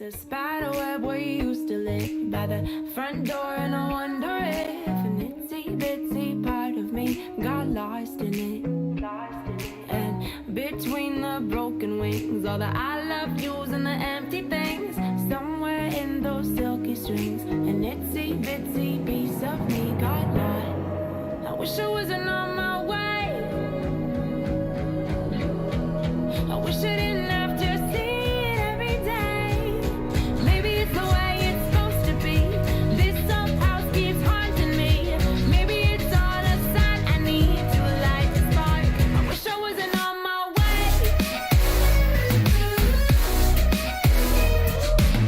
a spider web we used to live by the front door, and I wonder if an itsy bitsy part of me got lost in it. And between the broken wings, all the I love yous and the empty things, somewhere in those silky strings, an itsy bitsy piece of me got lost. I wish I wasn't on my way. I wish I didn't have to see it every day. Maybe it's the way it's supposed to be. This old house keeps haunting me. Maybe it's all the sign I need to light the spark. I wish I wasn't on my way.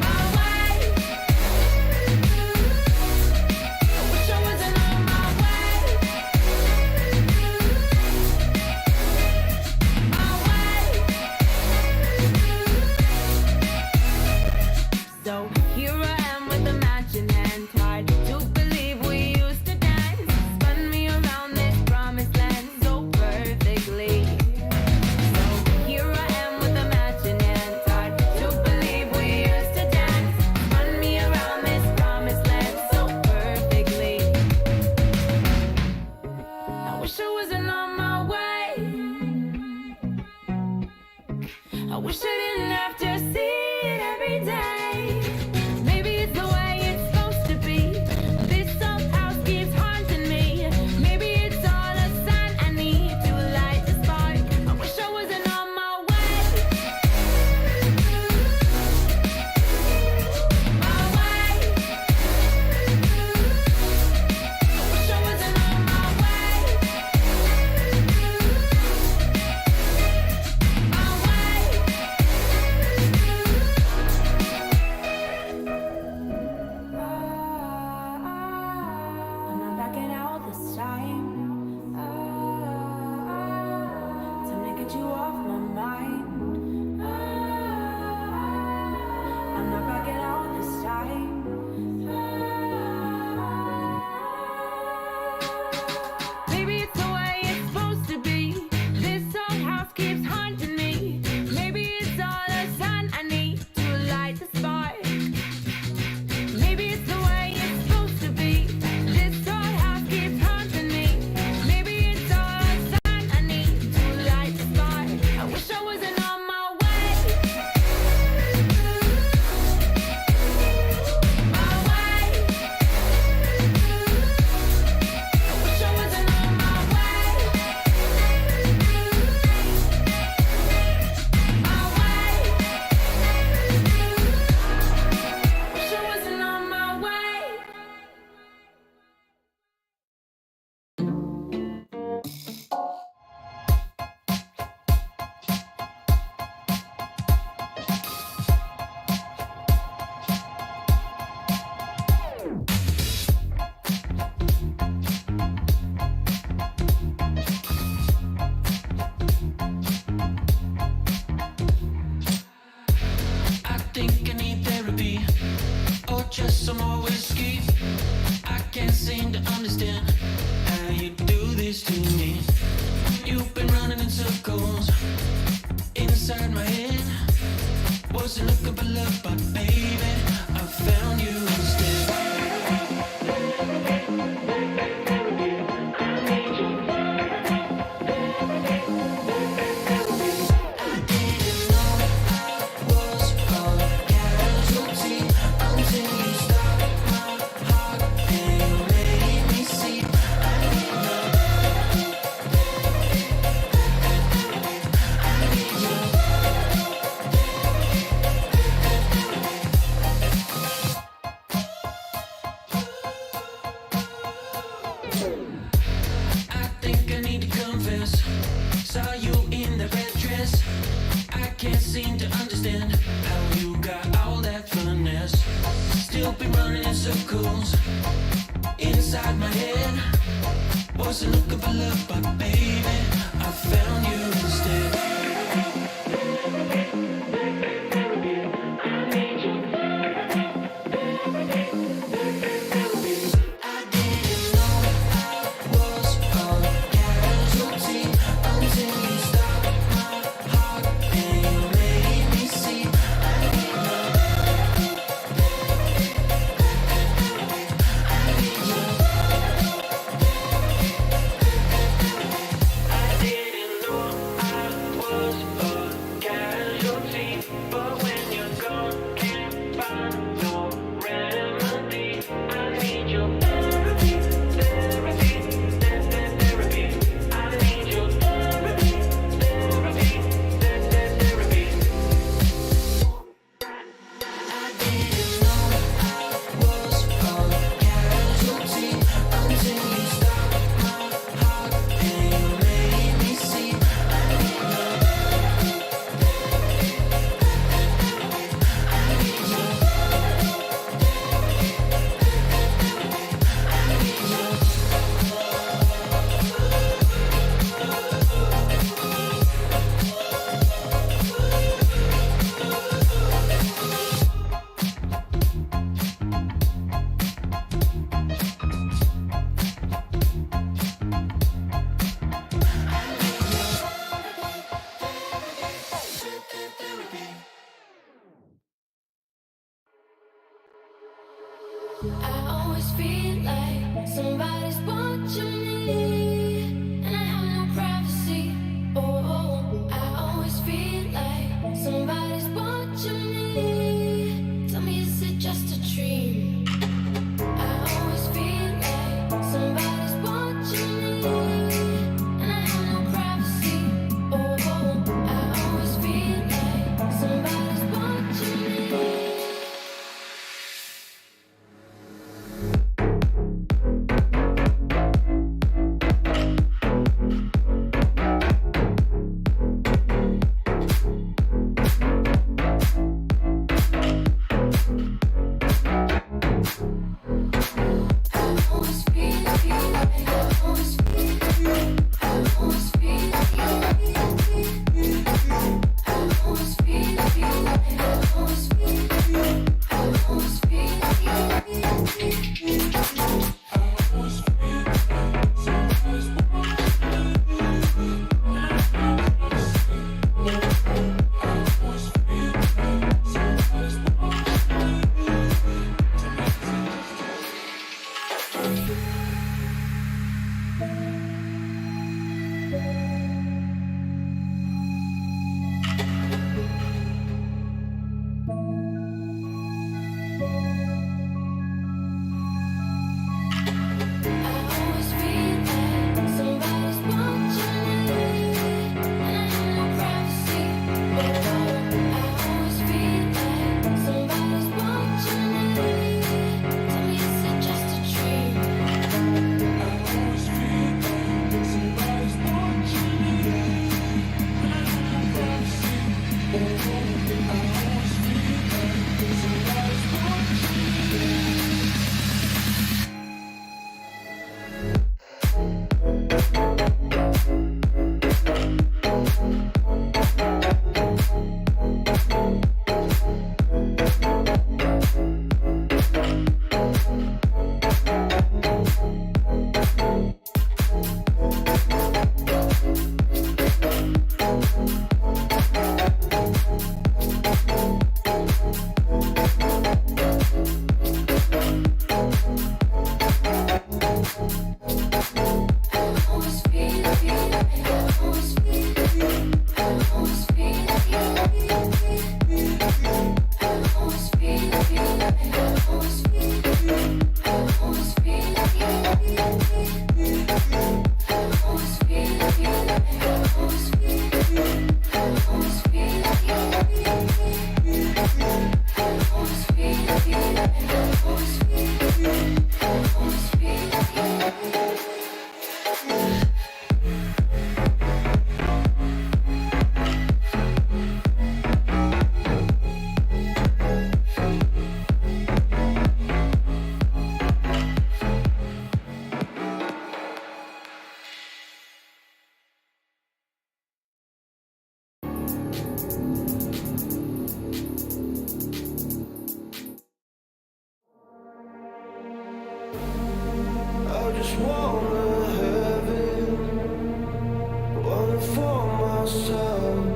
My way. I wish I wasn't on my way. My way. So here I am with a match in hand, hard to believe we used to dance. Spun me around this promised land so perfectly. So here I am with a match in hand, hard to believe we used to dance. Spun me around this promised land so perfectly. I wish I wasn't on my way. I wish I didn't have to see it every day. Maybe it's the way it's supposed to be. This old house keeps haunting me. Maybe it's all a sign I need to light the spark. I wish I wasn't on my way. My way. I wish I wasn't on my way. My way. I'm not backing out this time. Time to get you off my mind. I'm not backing out this time. Maybe it's the way it's supposed to be. This old house keeps haunting me. Maybe it's all the sun I need to light the spark. Maybe it's the way it's supposed to be. This old house keeps haunting me. Maybe it's all the sun I need to light the spark. I wish I wasn't on my way. My way. I wish I wasn't on my way. My way. Wish I wasn't on my way. I think I need therapy or just some more whiskey. I can't seem to understand how you do this to me. You've been running in circles inside my head. Wasn't looking for love, but baby, I found you instead. I didn't know I was a casualty until you stopped my heart and you made me see. I need love. I need love. I think I need to confess. Saw you in the red dress. I can't seem to understand how you got all that finesse. Still been running in circles inside my head. Wasn't looking for love, but baby, I found you instead. I didn't know I was a casualty until you stopped my heart and you made me see. I need love. I always feel like somebody's watching me, and I have no privacy. Oh, I always feel like somebody's watching me. Tell me, is it just a dream? I always feel like somebody's watching me, and I have no privacy. Oh, I always feel like somebody's watching me. I just wanna have it, wanna for myself,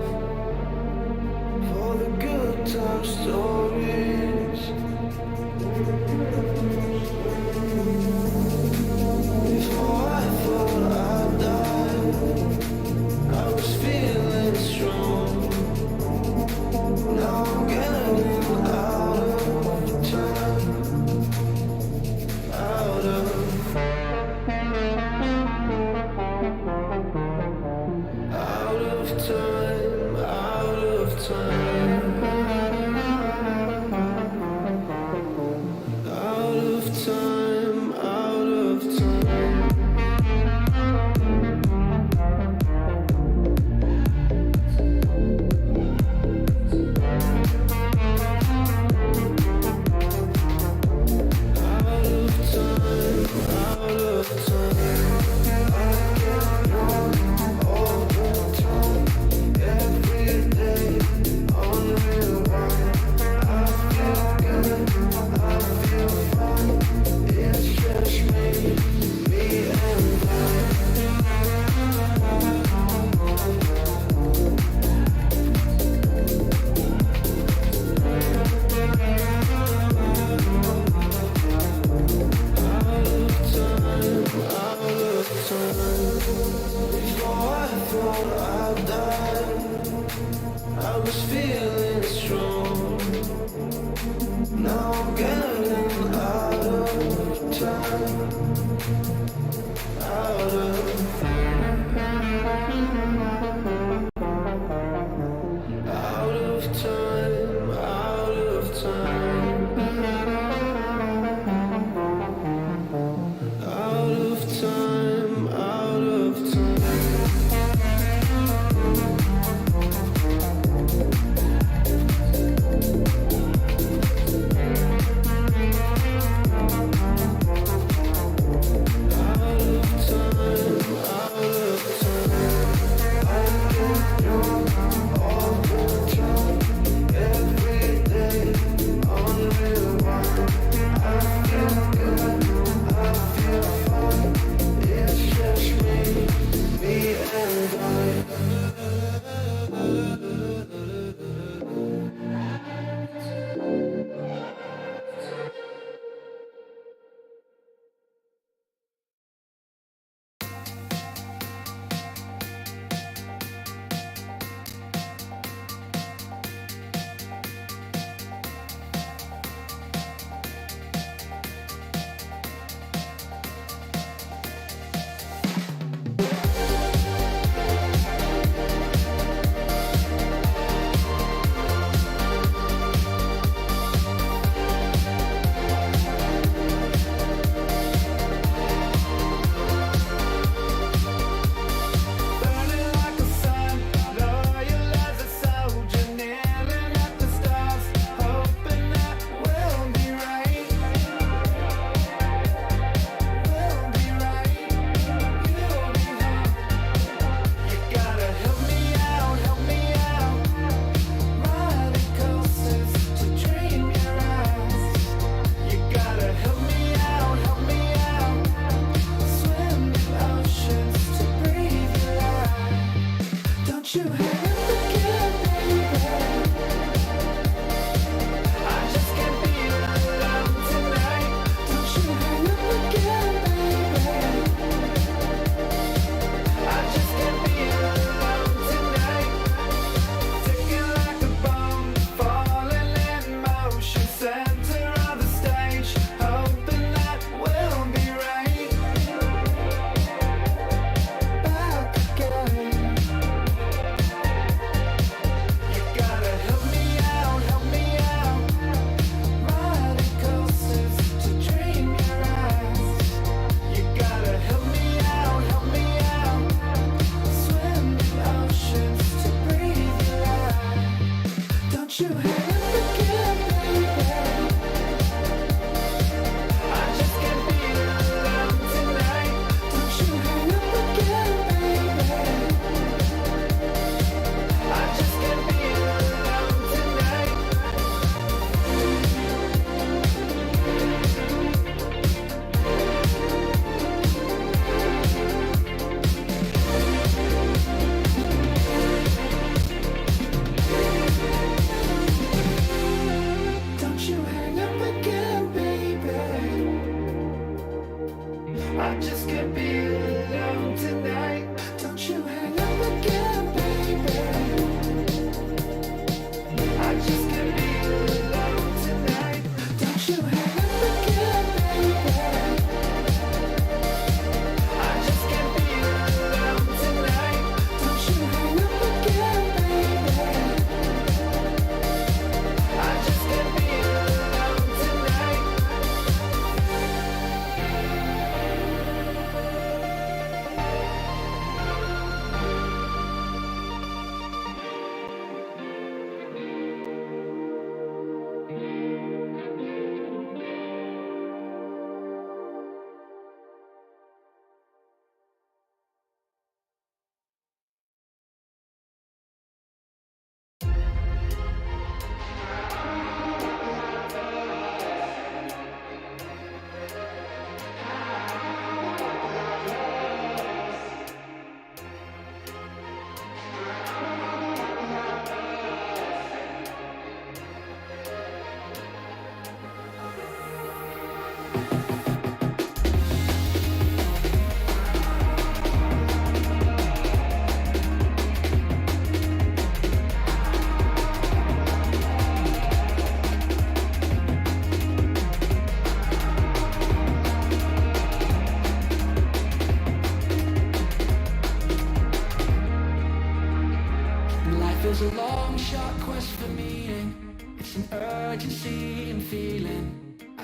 for the good time stories. Before I thought I'd die, I was feeling strong. Now I'm getting out of time, out of time, out of time.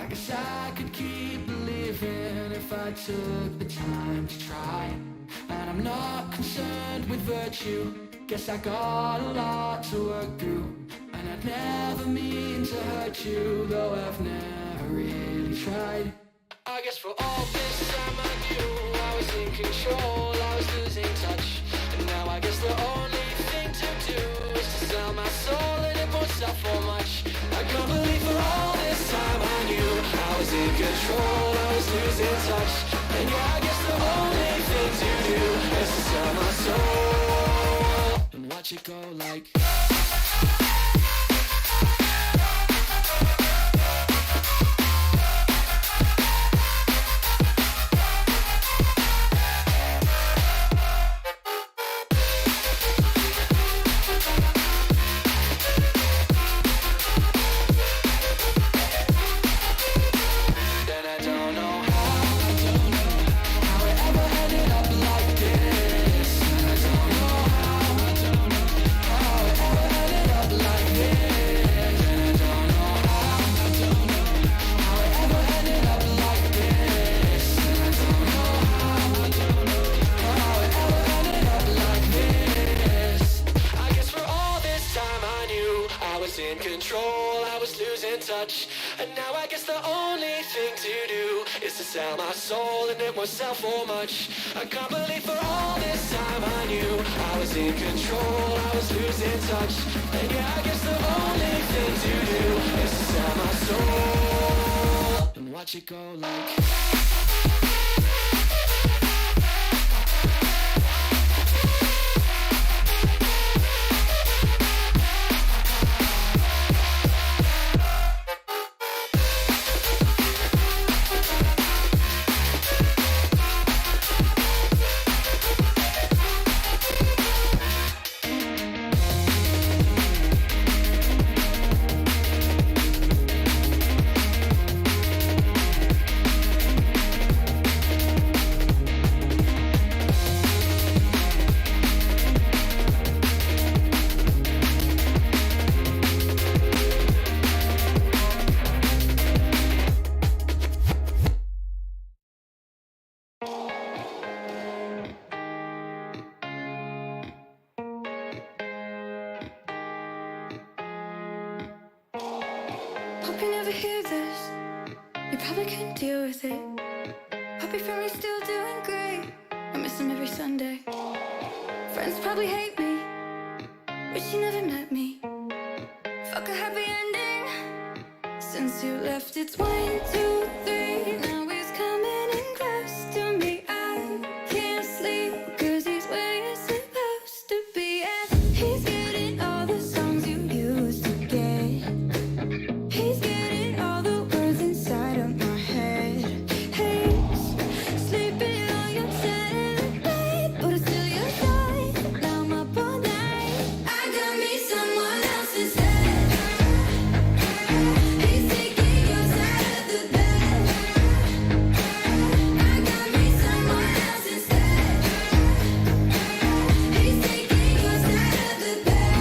guess I could keep believing if I took the time to try. And I'm not concerned with virtue, guess I got a lot to work through. And I'd never mean to hurt you, though I've never really tried. I guess for all this time I knew I was in control, I was losing touch. And now I guess the only thing to do is to sell my soul, and it won't sell for much. I can't believe for all this time I knew I was in control, I was losing touch. And yeah, I guess the only thing to do is to sell my soul and watch it go like. In control, I was losing touch. And now I guess the only thing to do is to sell my soul, and it won't sell for much. I can't believe for all this time I knew I was in control, I was losing touch. And yeah, I guess the only thing to do is to sell my soul and watch it go like. Hope you never hear this, you probably couldn't deal with it. Hope your family's still doing great, I miss them every Sunday. Friends probably hate me, wish you never met me. Fuck a happy ending, since you left it's 1, 2, 3. Now he's coming in close to me, I can't sleep, cause he's where you're supposed to be. And he's getting all the songs you used to get. He's getting all the words inside of my head. He's sleeping on your side bed, but it's still your side. Now I'm up all night. I got me someone else instead. He's taking your side of the bed. I got me someone else instead. He's taking your side of the bed.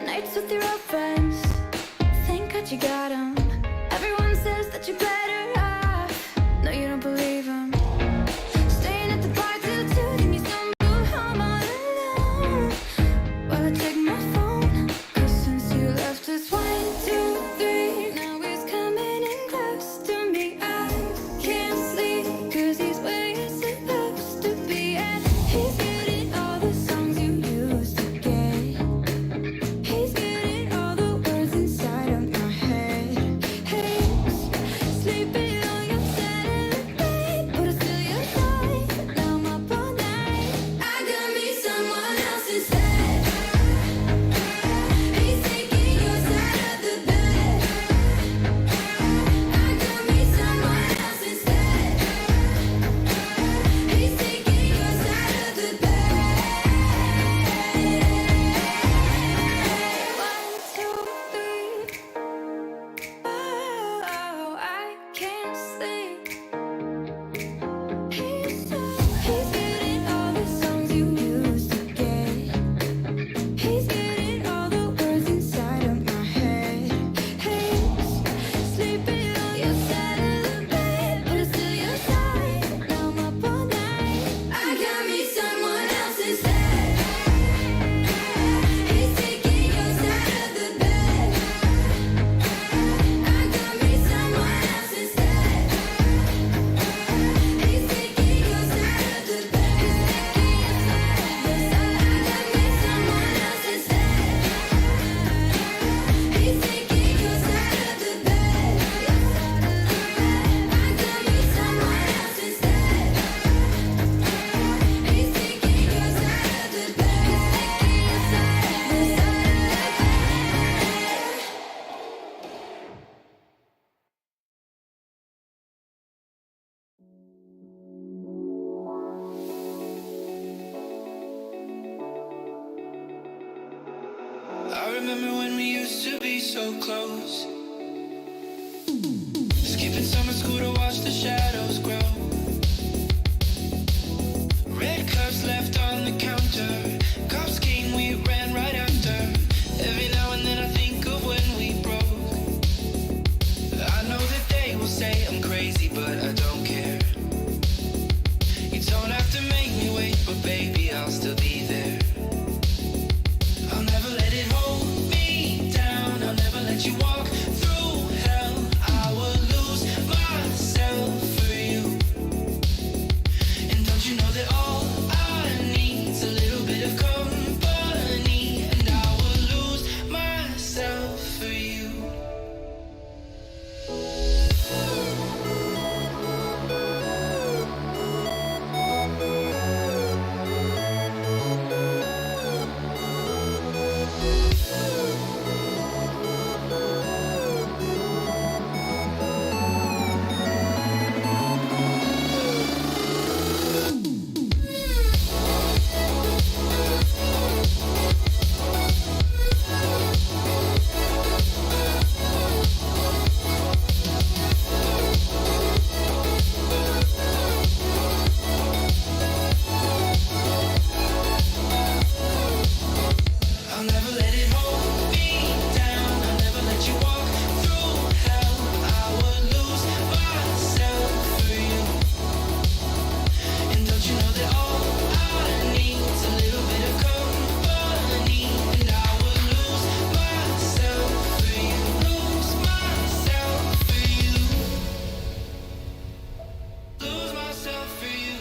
Nights with your old friends, thank God you got 'em. Everyone says that you're better off, no you don't believe 'em. Staying at the bar till 2, then you stumble home all alone. While I check my phone, cause since you left it's 1, 2, 3. Now he's coming in close to me, I can't sleep, cause he's where you're supposed to be. And he's getting all the songs you used to get. He's getting all the words inside of my head. so close. Skipping summer school to watch the shadows grow. Red cups left on the counter. Cops came, we ran right after. Every now and then I think of when we broke. I know that they will say I'm crazy, but I don't care. You don't have to make me wait, but baby, I'll still be there. I'll never let it hold me down. I'll never let you walk through hell. I would lose myself for you. And don't you know that all I need's a little bit of company, and I would lose myself for you. I'll never let it hold me down. I'll never let you walk through hell. I would lose myself for you. And don't you know that all I need's a little bit of company, and I would lose myself for you. Lose myself for you. Lose myself for you.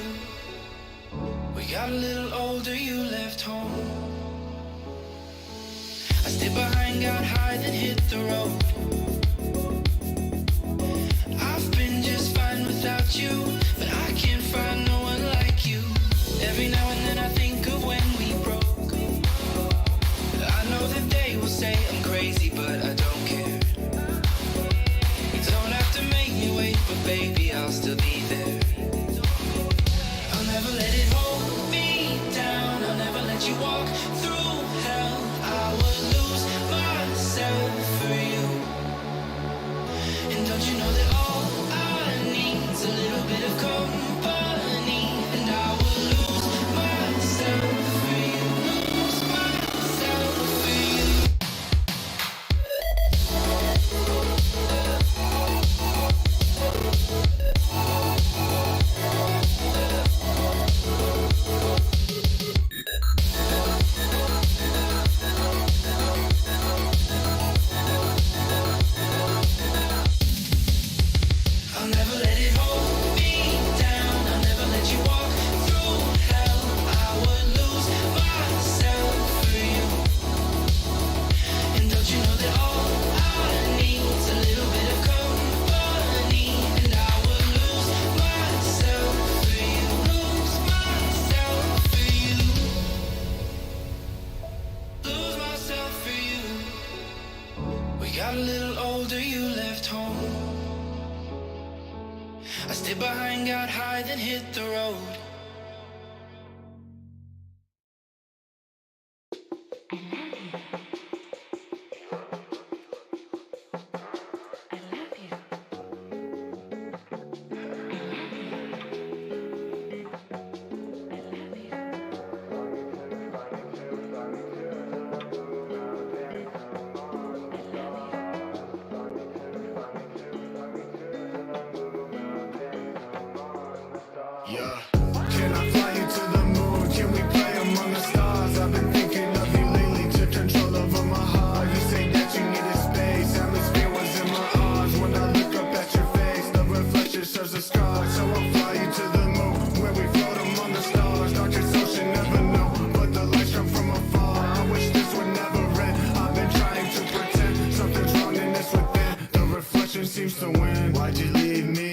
We got a little older, you left home. I stayed behind, got high, then hit the road. I've been just fine without you, but I can't find no one like you. Every now and then I think of when we broke. I know that they will say I'm crazy, but I don't care. You don't have to make me wait, but baby, I'll still be there. I'll never let it hold me down. I'll never let you walk through hell. I would lose myself for you. And don't you know that all I need's a little bit of company, and I would lose myself for you. Lose myself for you. I'll never let it hold me down. I'll never let you walk through hell. I would lose myself for you. And don't you know that all I need's a little bit of company, and I would lose myself for you. Lose myself for you. Lose myself for you. We got a little older, you left home. I stayed behind, got high, then hit the road. Yeah. Can I fly you to the moon? Can we play among the stars? I've been thinking of you lately. Took control over my heart. You say that you needed space. Atmosphere was in my arms. When I look up at your face, the reflection serves a scar. So I'll fly you to the moon, where we float among the stars. Darkest ocean, never know, but the lights come from afar. I wish this would never end. I've been trying to pretend something's wrong in this within. The reflection seems to win. Why'd you leave me?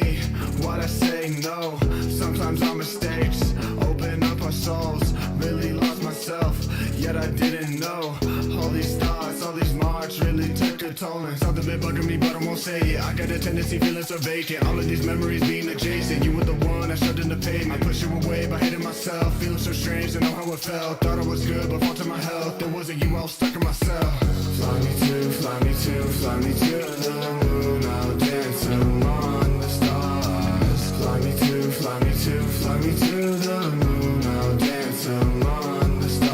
Why'd I say no? Sometimes our mistakes open up our souls. Really lost myself, yet I didn't know. All these thoughts, all these marks really took a tolling. Something been bugging me, but I won't say it. I got a tendency feeling so vacant. All of these memories being adjacent. You were the one I shoved in the pavement. I push you away by hating myself. Feeling so strange to know how it felt. Thought I was good, but fall to my health. There wasn't you, I was stuck in myself. Fly me to, fly me to, fly me to the moon. I'll dance among the stars. Fly me to, fly me to, fly me to the moon. I'll dance among the stars.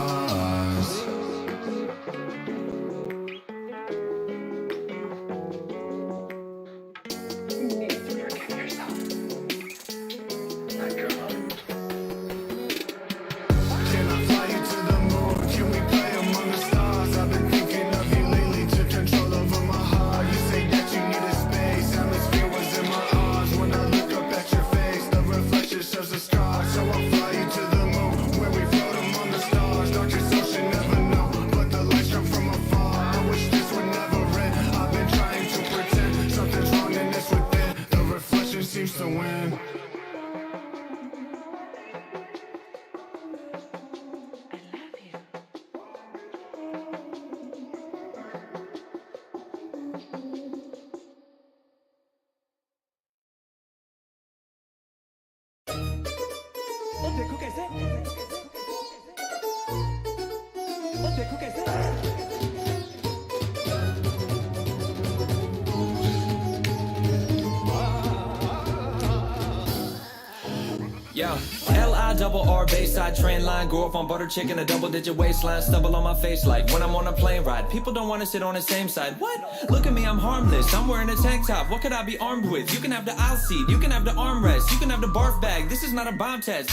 Yo, L-I-double-R Bayside train line. Grew up on butter chicken, a double-digit waistline. Stumble on my face like when I'm on a plane ride. People don't want to sit on the same side. What? Look at me, I'm harmless. I'm wearing a tank top. What could I be armed with? You can have the aisle seat. You can have the armrest. You can have the barf bag. This is not a bomb test.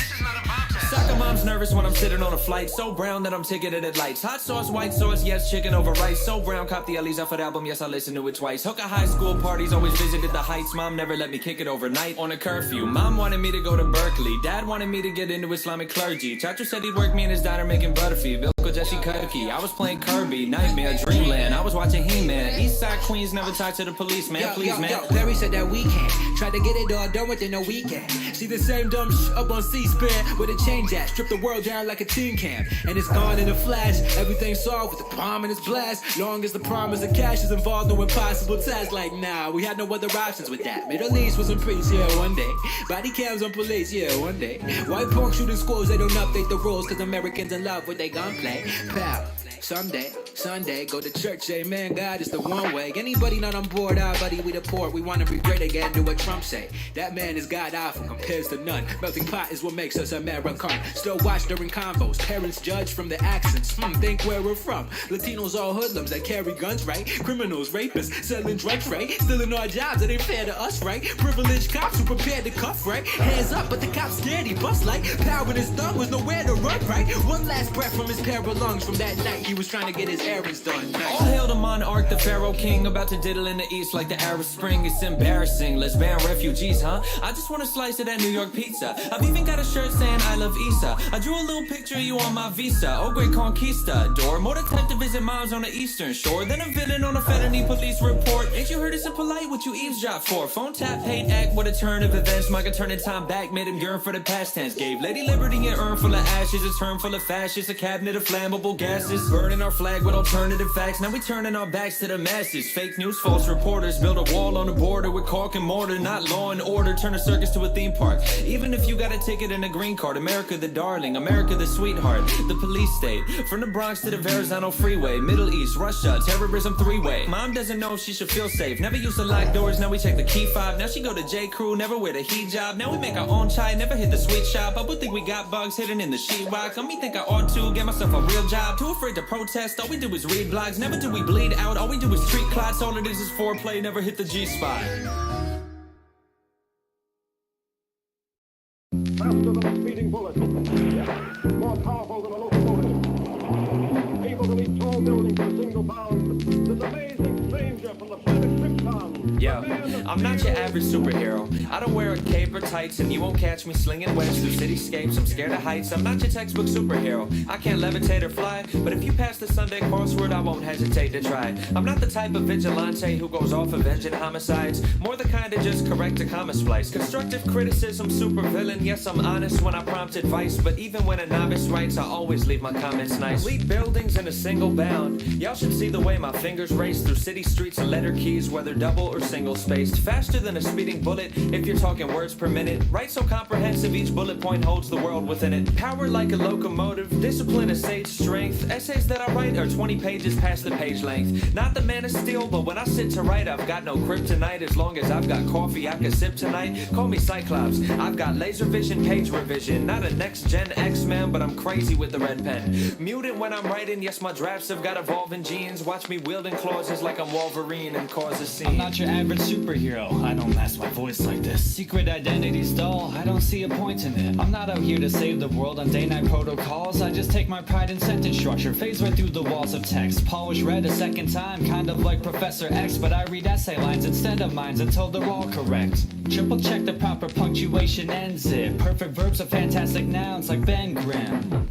Soccer mom's nervous when I'm sitting on a flight. So brown that I'm ticketed at lights. Hot sauce, white sauce, yes, chicken over rice. So brown, cop the Elayes off an album. Yes, I listened to it twice. Hooker high school parties, always visited the heights. Mom never let me kick it overnight on a curfew. Mom wanted me to go to Berkeley. Dad wanted me to get into Islamic clergy. Chacho said he'd work me in his diner making butterfeed. Bilko Jesse Kirky. I was playing Kirby, Nightmare, Dreamland. I was watching He-Man. Eastside Queens never talk to the police, man. Yo, please, yo, man. Yo, Perry said that we can't. Tried to get it all done within a weekend. See the same dumb up on C-SPAN with a change at. Strip the world down like a tin can. And it's gone in a flash. Everything solved with the bomb and its blast. Long as the promise of cash is involved, no impossible task. Like, nah, we had no other options with that. Middle East was in peace, yeah, one day. Body cams on police, yeah, one day. White punk shooting schools, they don't update the rules. Cause Americans in love with they gunplay. Pal. Someday, Sunday, go to church, amen, God is the one way. Anybody not on board, our buddy, we the poor. We wanna be great again, do what Trump say. That man is God awful, compares to none. Melting pot is what makes us American. Still watch during convos, parents judge from the accents. Think where we're from. Latinos all hoodlums that carry guns, right? Criminals, rapists, selling drugs, right? Stealing our jobs, it ain't fair to us, right? Privileged cops who prepared to cuff, right? Hands up, but the cops scared, he bust like power in his thumb was nowhere to run, right? One last breath from his pair of lungs from that night. He was trying to get his errands done. Nice. All hail the monarch, the pharaoh king. About to diddle in the east like the Arab Spring. It's embarrassing, let's ban refugees, huh? I just want a slice of that New York pizza. I've even got a shirt saying I love Issa. I drew a little picture of you on my visa. Oh, great conquistador. More the type to visit moms on the eastern shore than a villain on a felony police report. Ain't you heard it's impolite what you eavesdrop for? Phone tap, hate act, what a turn of events. Manga turning time back, made him yearn for the past tense. Gave Lady Liberty an urn full of ashes, a turn full of fascists, a cabinet of flammable gases. Burning our flag with alternative facts. Now we turning our backs to the masses. Fake news, false reporters build a wall on the border with caulk and mortar. Not law and order, turn a circus to a theme park. Even if you got a ticket and a green card. America the darling, America the sweetheart. The police state, from the Bronx to the Verrazano freeway. Middle East, Russia, terrorism three-way. Mom doesn't know if she should feel safe. Never used to lock doors, now we check the key fob. Now she go to J. Crew, never wear the hijab. Now we make our own chai, never hit the sweet shop. I would think we got bugs hidden in the sheetrock. I me think I ought to get myself a real job. Too afraid to protest, all we do is read blogs. Never do we bleed out, all we do is treat clots. All it is foreplay, never hit the G-spot. Faster than a speeding bullet. More powerful than a locomotive. Able to leap tall buildings in a single bound. This amazing stranger from the Spanish ship town. Yo, I'm not your average superhero. I don't wear a cape or tights, and you won't catch me slinging webs through cityscapes. I'm scared of heights. I'm not your textbook superhero. I can't levitate or fly, but if you pass the Sunday crossword, I won't hesitate to try. I'm not the type of vigilante who goes off avenging homicides. More the kind to just correct a comma splice. Constructive criticism, super villain. Yes, I'm honest when I prompt advice, but even when a novice writes, I always leave my comments nice. Lead buildings in a single bound. Y'all should see the way my fingers race through city streets and letter keys, whether double or single spaced. Faster than a speeding bullet if you're talking words per minute. Write so comprehensive each bullet point holds the world within it. Power like a locomotive, discipline a sage strength. Essays that I write are 20 pages past the page length. Not the man of steel, but when I sit to write, I've got no kryptonite. As long as I've got coffee I can sip tonight. Call me Cyclops, I've got laser vision, page revision. Not a next gen X-Man, but I'm crazy with the red pen. Mutant when I'm writing, yes my drafts have got evolving genes. Watch me wielding clauses like I'm Wolverine and cause a scene. I'm not your average superhero, I don't mask my voice like this. Secret identity's dull, I don't see a point in it. I'm not out here to save the world on day-night protocols. I just take my pride in sentence structure, phase right through the walls of text. Polish read a second time, kind of like Professor X, but I read essay lines instead of mines until they're all correct. Triple check the proper punctuation ends it. Perfect verbs are fantastic nouns like Ben Grimm.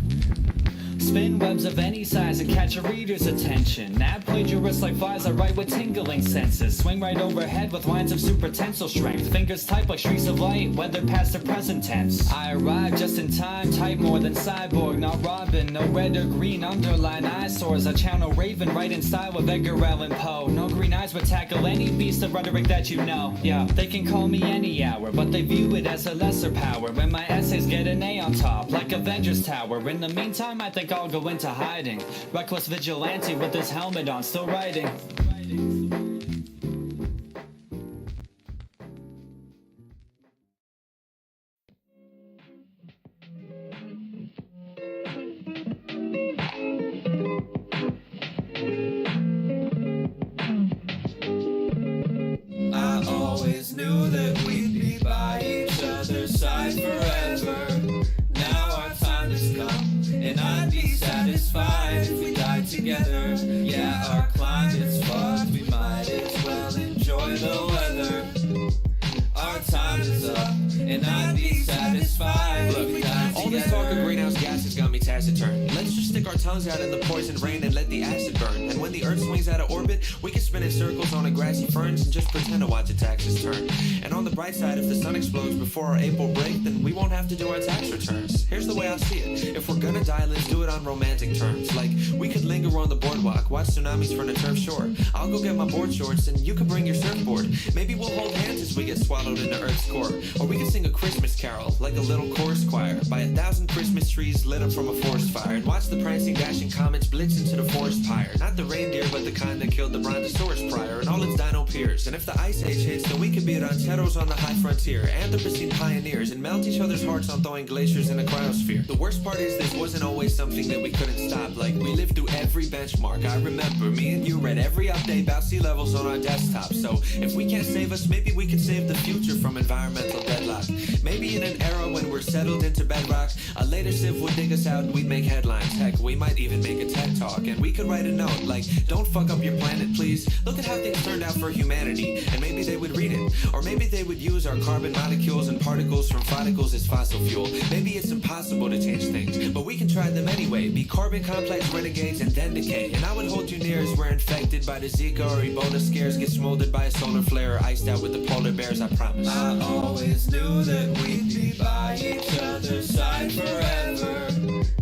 Spin webs of any size and catch a reader's attention. Nab plagiarists like flies, I write with tingling senses. Swing right overhead with lines of super tensile strength. Fingers type like streaks of light, whether past or present tense. I arrive just in time, type more than Cyborg, not Robin. No red or green underline eyesores. I channel Raven right in style of Edgar Allan Poe. No green eyes would tackle any beast of rhetoric that you know. Yeah, they can call me any hour, but they view it as a lesser power. When my essays get an A on top, like Avengers Tower. In the meantime, I think I'll go into hiding. Reckless vigilante with his helmet on, still writing. I always knew that we'd be by each other's side forever. Now our time has come, and I'd be satisfied if we died together. Yeah, our climate's fucked, we might as well enjoy the weather. Our time is up, and I'd be satisfied if we died All together. this talk of greenhouse gases got me taciturn. Let's just stick our tongues out in the poison rain and let the acid burn. And when the earth swings out of orbit, we can spin in circles on a grassy ferns and just pretend to watch the taxes turn. And on the bright side, if the sun explodes before our April break, then we won't have to do our tax returns. Here's the way I see it. If we're gonna die, let's do it on romantic terms. Like, we could linger on the boardwalk, watch tsunamis from the turf shore. I'll go get my board shorts and you can bring your surfboard. Maybe we'll hold hands as we get swallowed into Earth's core. Or we can sing a Christmas carol, like a little chorus choir, by 1,000 Christmas trees lit up from a forest fire. And watch the prancing, dashing comets blitz into the forest pyre. Not the reindeer, but the kind that killed the brontosaurus prior and all its dino peers. And if the ice age hits, then we could be rancheros on the high frontier, Anthropocene pioneers, and melt each other's hearts on thawing glaciers in a cryosphere. The worst part is this wasn't always something that we couldn't stop. Like, we lived through every benchmark. I remember me and you read every update about sea levels on our desktop. So if we can't save us, maybe we can save the future from environmental deadlock. Maybe in an era when we're settled into bedrock, a later civ would dig us out and we'd make headlines. Heck, we might even make a TED Talk, and we could write a note like, don't fuck up your planet, please. Look at how things turned out for humanity. And maybe they would read it. Or maybe they would use our carbon molecules and particles from follicles as fossil fuel. Maybe it's impossible to change things, but we can try them anyway. Be carbon complex renegades and then decay. And I would hold you near as we're infected by the Zika or Ebola scares, get smoldered by a solar flare, or iced out with the polar bears, I promise. I always knew that we'd be by each other's side forever.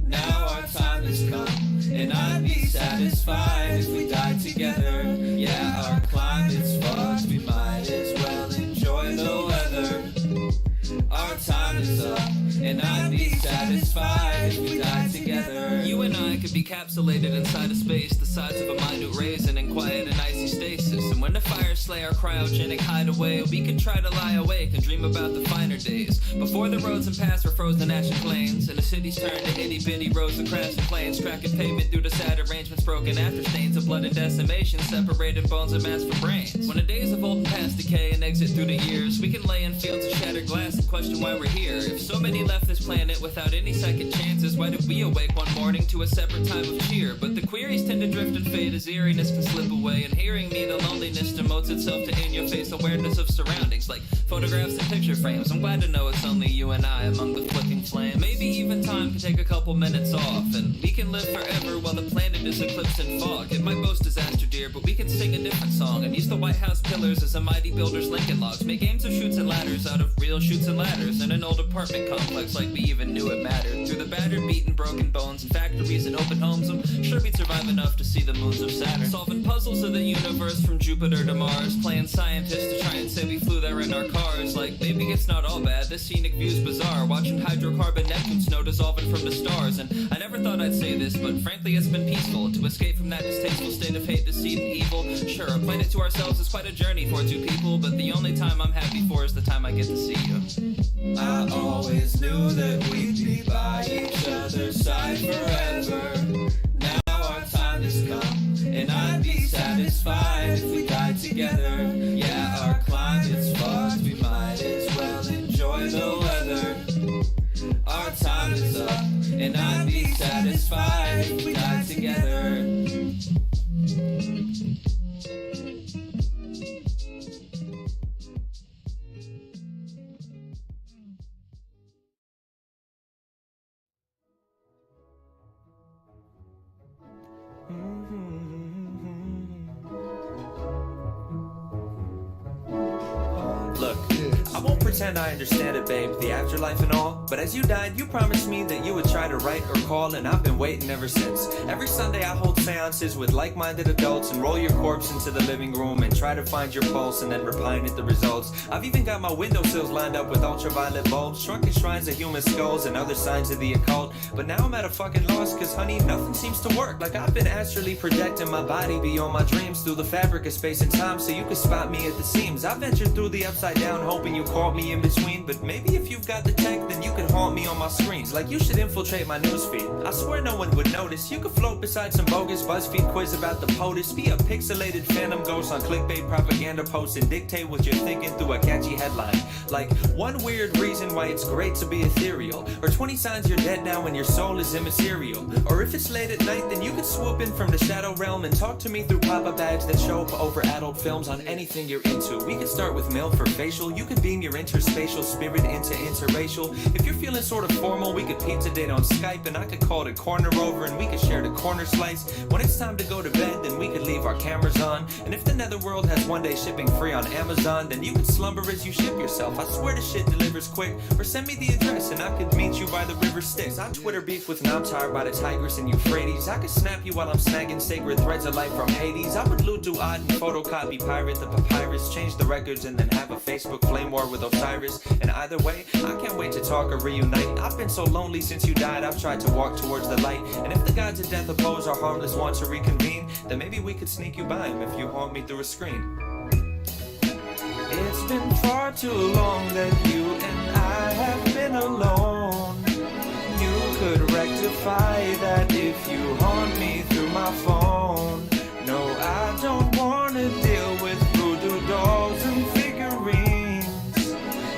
Now our time has come, and I'd be satisfied if we died together. Yeah, our climate's fucked, we might as well enjoy the weather. Our time is up, and I'd be satisfied if we died together. You and I could be capsulated inside a space the size of a minute raisin in quiet and icy stasis. And when the fires slay our cryogenic hideaway, we could try to lie awake and dream about the finer days. Before the roads and paths were frozen ashen plains, and the cities turned to itty-bitty rows of crashing planes, tracking pavement through the sad arrangements, broken after stains of blood and decimation, separated bones and mass from brains. When the days of unfolding past decay and exit through the years. We can lay in fields of shattered glass and question why we're here. If so many left this planet without any second chances, why did we awake one morning to a separate time of cheer? But the queries tend to drift and fade as eeriness can slip away. And hearing me, the loneliness demotes itself to in-your-face awareness of surroundings, like photographs and picture frames. I'm glad to know it's only you and I among the flicking flame. Maybe even time can take a couple minutes off, and we can live forever while the planet is eclipsed in fog. It might boast disaster, dear, but we can sing a different song and use the White House pillars as a mighty builder's Lincoln logs. Make games of chutes and ladders out of real chutes and ladders in an old apartment complex like we even knew it mattered. Through the battered, beaten, broken bones and factories and open homes, I'm sure we'd survive enough to see the moons of Saturn. Solving puzzles of the universe from Jupiter to Mars, playing scientists to try and say we flew there in our cars. Like, maybe it's not all bad, this scenic view's bizarre. Watching hydrocarbon Neptune snow dissolving from the stars. And I never thought I'd say this, but frankly it's been peaceful to escape from that distasteful state of hate, deceit, and evil. Sure, a planet to ourselves is quite a journey for two people, but the only time I'm happy for is the time I get to see you. I always knew that we'd be by each other's side forever. Now our time has come, and I'd be satisfied if we died together. Yeah, our climate's fucked, we might as well enjoy the weather. Our time is up, and I'd be satisfied if we died together. Look, I won't pretend I understand it, babe, the afterlife and all, but as you died, you promised me that you would try to write or call, and I've been waiting ever since. Every Sunday I hold seances with like-minded adults and roll your corpse into the living room and try to find your pulse and then repine at the results. I've even got my windowsills lined up with ultraviolet bulbs, shrunken shrines of human skulls and other signs of the occult, but now I'm at a fucking loss, cause honey, nothing seems to work. Like I've been astrally projecting my body beyond my dreams through the fabric of space and time so you can spot me at the seams. I ventured through the upside down hoping you caught me in between, but maybe if you've got the tech then you can haunt me on my screens. Like you should infiltrate my newsfeed, I swear no one would notice. You could float beside some bogus BuzzFeed quiz about the POTUS, be a pixelated phantom ghost on clickbait propaganda posts and dictate what you're thinking through a catchy headline. Like one weird reason why it's great to be ethereal, or 20 signs you're dead now and your soul is immaterial. Or if it's late at night then you could swoop in from the shadow realm and talk to me through pop-up ads that show up over adult films on anything you're into. We could start with mail for facial, you could beam your interspatial spirit into interracial. If you're feeling sort of formal, we could pizza date on Skype and I could call it corner over and we could share the corner slice. When it's time to go to bed then we could leave our cameras on, and if the netherworld has one day shipping free on Amazon then you could slumber as you ship yourself. I swear the shit delivers quick, or send me the address and I could meet you by the river Styx. I Twitter beef with Namtar by the Tigris and Euphrates. I could snap you while I'm snagging sacred threads of life from Hades. I would loot do odd and photocopy pirate the papyrus, change the records and then have a Facebook flame war with Osiris. And either way, I can't wait to talk or reunite. I've been so lonely since you died, I've tried to walk towards the light. And if the gods of death oppose our harmless want to reconvene, then maybe we could sneak you by him if you haunt me through a screen. It's been far too long that you and I have been alone. You could rectify that if you haunt me through my phone. No, I don't wanna deal with voodoo dolls and figurines.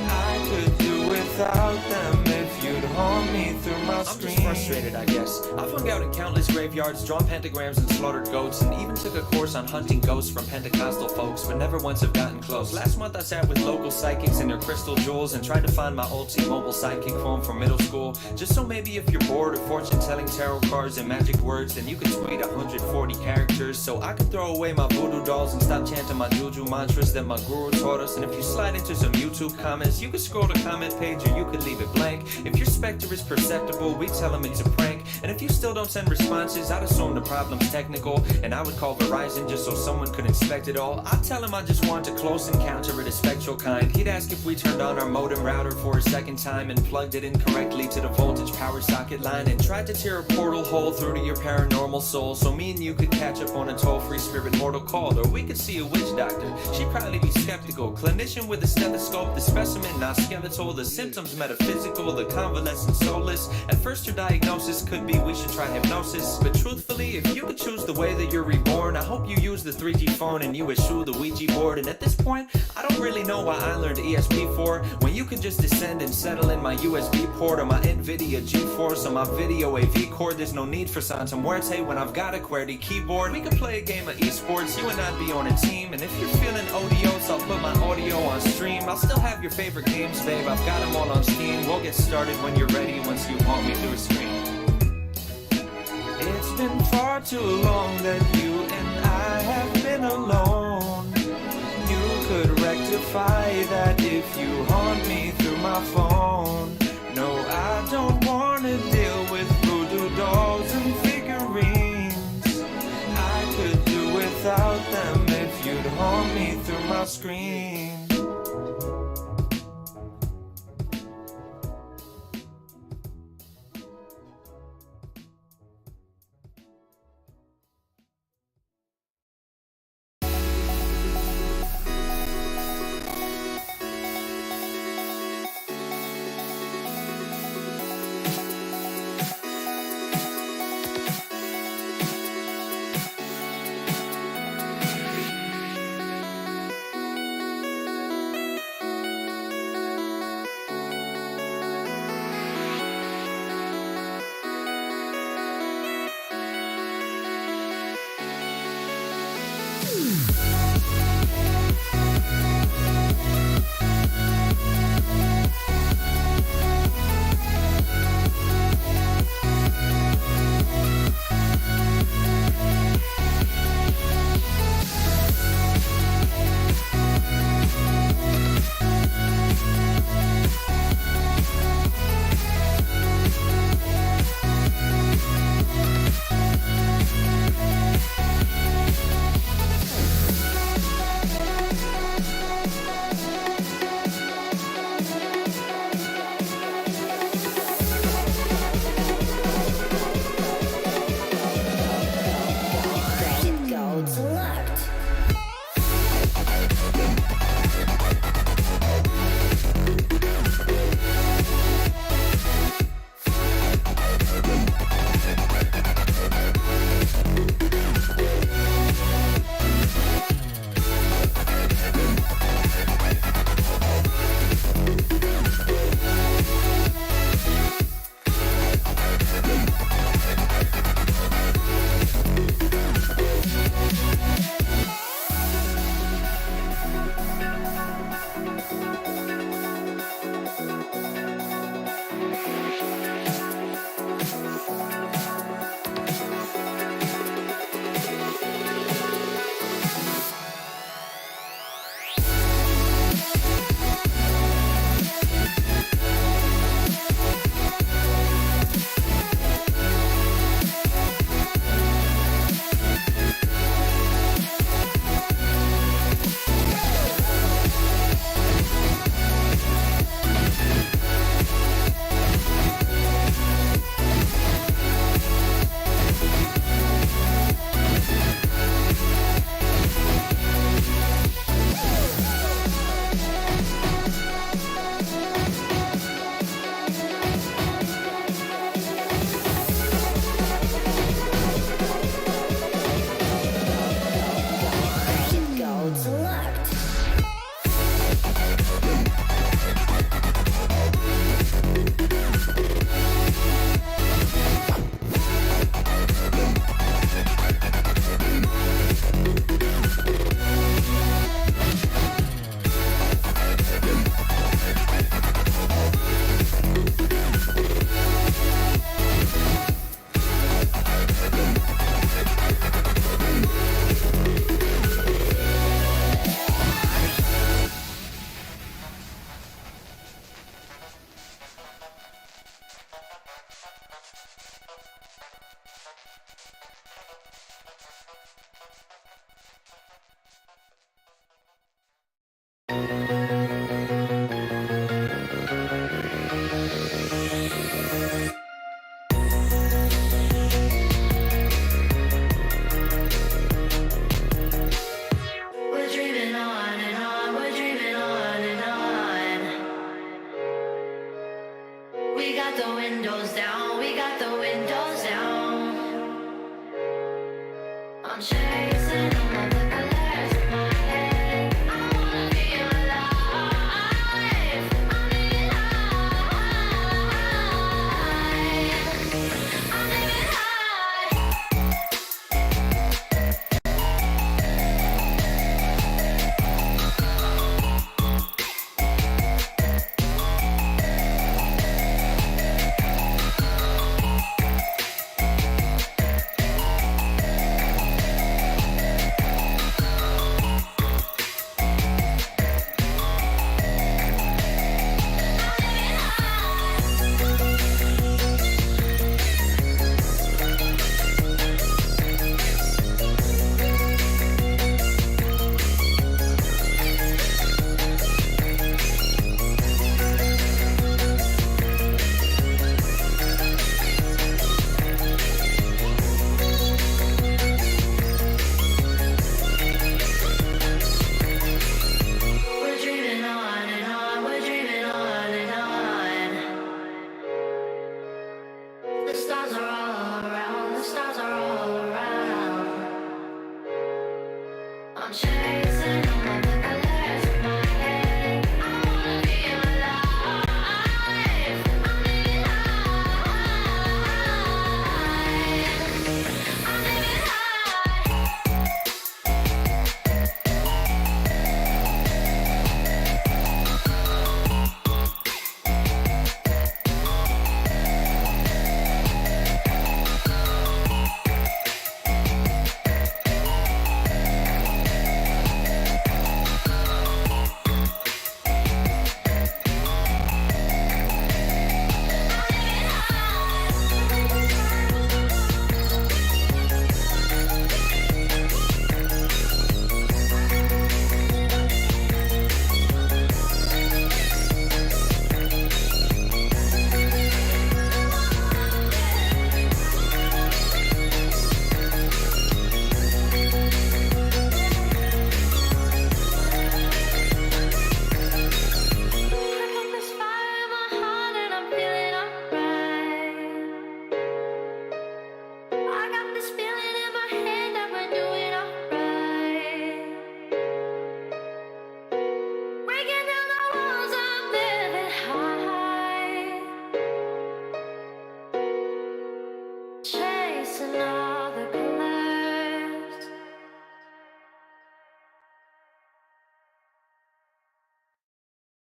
I could do without them if you'd haunt me through my screen. I'm just frustrated, I guess. I've hung out in countless graveyards, drawn pentagrams and slaughtered goats, and even took a course on hunting ghosts from Pentecostal folks, but never once have gotten close. Last month I sat with local psychics and their crystal jewels and tried to find my old T-Mobile sidekick phone from middle school, just so maybe if you're bored of fortune-telling tarot cards and magic words, then you could tweet 140 characters so I could throw away my voodoo dolls and stop chanting my juju mantras that my guru taught us. And if you slide into some YouTube comments, you could scroll the comment page or you could leave it blank. If your specter is perceptible, we tell them it's a prank. And if you still don't send responses, I'd assume the problem's technical, and I would call Verizon just so someone could inspect it all. I'd tell him I just want a close encounter of the spectral kind. He'd ask if we turned on our modem router for a second time and plugged it incorrectly to the voltage power socket line and tried to tear a portal hole through to your paranormal soul so me and you could catch up on a toll-free spirit mortal call. Or we could see a witch doctor, she'd probably be skeptical. Clinician with a stethoscope, the specimen not skeletal, the symptoms metaphysical, the convalescent soulless. At first her diagnosis hypnosis. Could be we should try hypnosis. But truthfully, if you could choose the way that you're reborn, I hope you use the 3G phone and you eschew the Ouija board. And at this point, I don't really know why I learned ESP4 when you could just descend and settle in my USB port or my NVIDIA GeForce or my video AV cord. There's no need for Santa Muerte when I've got a QWERTY keyboard. We could play a game of esports, you and I'd be on a team. And if you're feeling odious, I'll put my audio on stream. I'll still have your favorite games, babe, I've got them all on Steam. We'll get started when you're ready, once you haunt me through a screen. It's been far too long that you and I have been alone. You could rectify that if you haunt me through my phone. No, I don't wanna deal with voodoo dolls and figurines. I could do without them if you'd haunt me through my screen.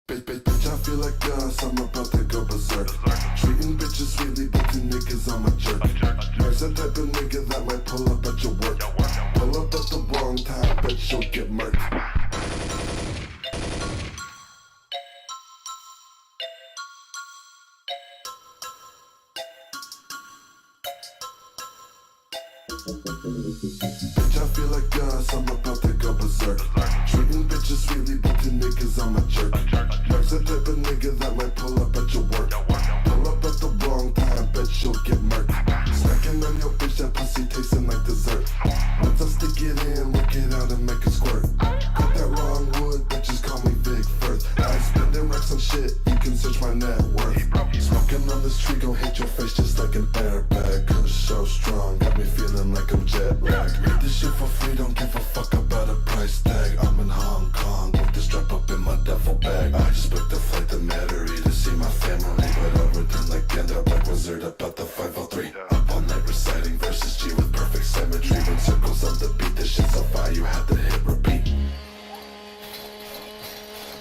Bitch, I feel like us, I'm about to go berserk. Treating bitches sweetly, but to niggas I'm a jerk. There's that type of nigga that might pull up at your work. Pull up at the wrong time, bitch, you'll get murked. Bitch, I feel like us, I'm about to go berserk. Treating bitches sweetly, but to niggas I'm a jerk. There's that type of nigga that might pull up at your work. Pull up at the wrong time, bitch, you'll get murked. Snacking on your bitch, that pussy tasting like dessert. Once I stick it in, work it out and make it squirt. Cut that wrong wood, bitches call me Big Firth. I spending racks on shit, you can search my net worth. Smoking on this tree, gon' hit your face just like an airbag. Cause so strong, got me feeling like I'm jet lagged. Read this shit for free, don't give a fuck about a price tag. I'm in Hong Kong, with the strap up in my duffel bag. I just booked a flight to Metairie to see my family, but I returned like Gandalf, Black Wizard about the 503. Up all night reciting verses G with perfect symmetry. Run circles on the beat, this shit's so fire, you have to hit repeat.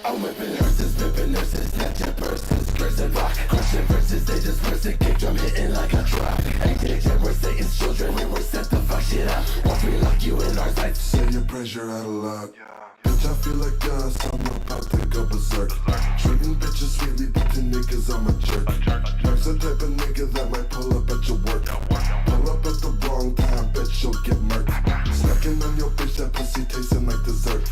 I'm whipping hearses, whipping nurses, snatching purses, cursing rock, crushing verses, they just burst a kick drum hitting like a truck. Addicted, we're Satan's children, we were sent to fuck shit up. Once we lock you in our sights, say your prayers, you're out of luck. Bitch, I feel like us, I'm about to go berserk. Treating bitches sweetly, but to niggas I'm a jerk. There's the type of nigga that might pull up at your work. Pull up at the wrong time, bitch, you'll get murked. Snacking on your bitch, that pussy tasting like dessert.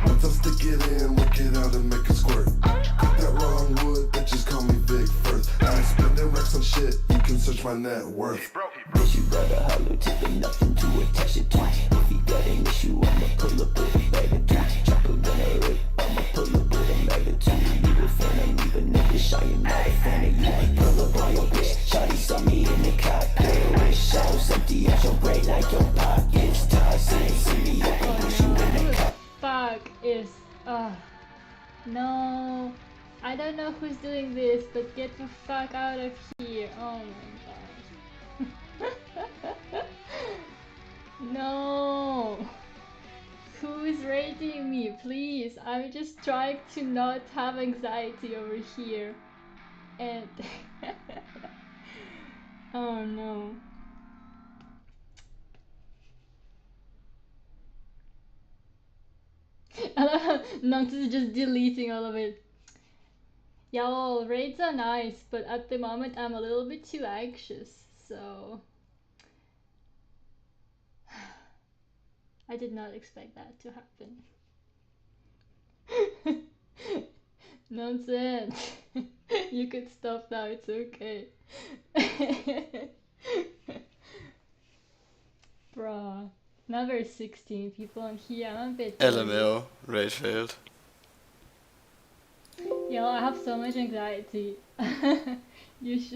Once I stick it in, work it out and make it squirt. Cut that wrong wood, bitches call me Big Firth. I ain't spending racks on shit, you can search my net worth. Bitch, you rather hollow tip and nothing to attach it to. If he got an issue, I'ma pull up with a bag of two. Chopper gonna rip, I'ma pull up with a magnitude. You a fan of me, but nigga, I am not a fan of you. Pull up on your bitch, shawty saw me in the cockpit. Wish I was empty at your brain like your pockets. Tossing, see me up and push you in the cockpit. Fuck is no, I don't know who's doing this, but get the fuck out of here. Oh my god. No, who is rating me, please? I'm just trying to not have anxiety over here, and oh no. Nonsense is just deleting all of it. Y'all, raids are nice, but at the moment I'm a little bit too anxious, so I did not expect that to happen. Nonsense. You could stop now, it's okay. Bruh. Now there's 16 people on here, I'm a bit LMAO, raid failed. Yo, I have so much anxiety. You should